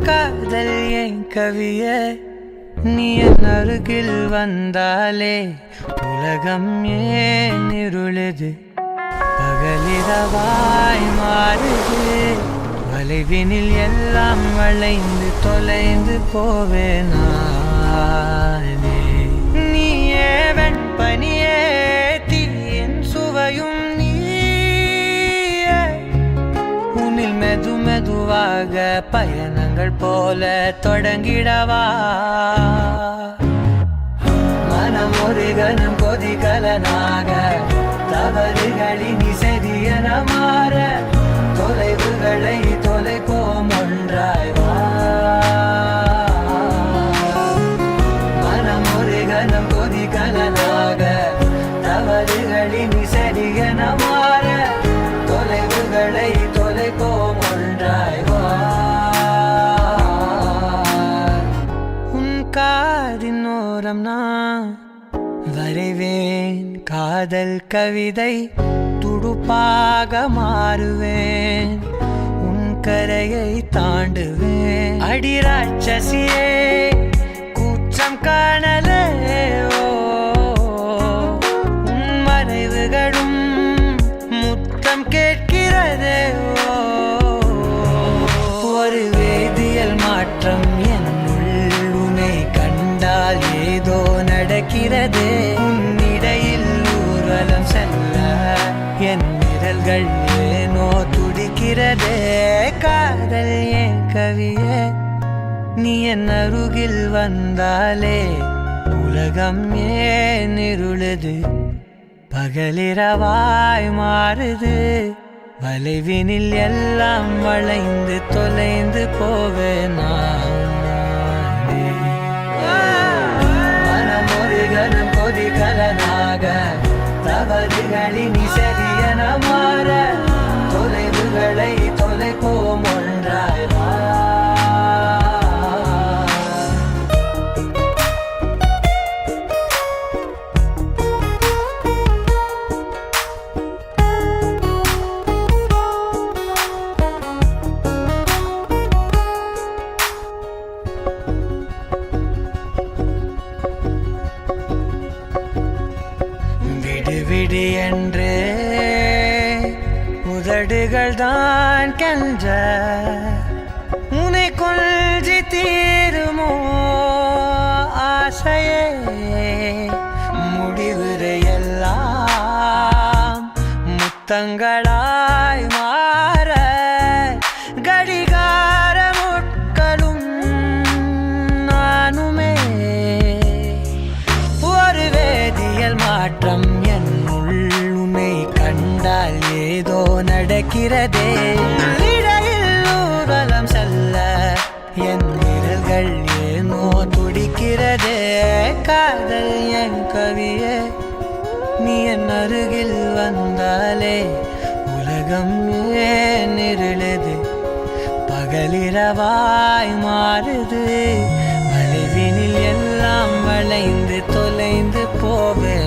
காதல் என் கவியே நீ என் அருகில் வந்தாலே உலகம் ஏன் இருளுது பகலிரவாய் மாறுது வளைவினில் எல்லாம் வளைந்து தொலைந்து போவேனானே நீயே வெண்பனியே தீயின் சுவையும் நீயே உன்னில் மெது மெதுவாக பயணங்கள் போல தொடங்கிடவா மனம் ஒரு கணம் கொதிகலனாக தவறுகளின் சரியன மாற தொலைவுகளை தொலைப்போம் ஒன்றாய் வா மனம் ஒரு கணம் கொதிகலனாக தவறுகளின் சரியன மாற தொலைவுகளை தொலைப்போம் ஒன்றாய் வா உன் காதின் ஓரம் நான் வரைவேன் காதல் கவிதை துடுப்பாக மாறுவேன் உன் கரையை தாண்டுவேன் அடி ராட்சசியே கூச்சம் காணலே உன் மறைவுகளும் முத்தம் கேட்கிறதே ஒரு வேதியியல் மாற்றம் என்னுள் உன்னை கண்டால் ஏதோ நடக்கிறதே உன்னிடையில் ஊர்வலம் செல்ல என் விரல்கள் ஏனோ துடிக்கிறதே காதல் என் கவியே நீ என் அருகில் வந்தாலே உலகம் ஏன் இருளுது பகலிரவாய் மாறுது வளைவினில் எல்லாம் வளைந்து தொலைந்து போவேனா மனம் ஒரு கணம் கொதிகலனாக தவறுகளின் சரியன மாற தொலைவுகளை தொலைப்போம் ஒன்றாய் வா விடு என்று உதடுகள் தான் கென்ற உன்னை கொஞ்சி தீருமோ ஆசையே முடிவுரை எல்லாம் முத்தங்களாய் மாற கடிகார முட்களும் நானுமே ஒரு வேதியியல் மாற்றம் கண்டால் ஏதோ நடக்கிறதே இடையில் ஊர்வலம் செல்ல என் விரல்கள் ஏனோ துடிக்கிறதே காதல் என் கவியே நீ என் அருகில் வந்தாலே உலகம் ஏன் இருளுது பகலிரவாய் மாறுது வளைவினில் எல்லாம் வளைந்து தொலைந்து போவே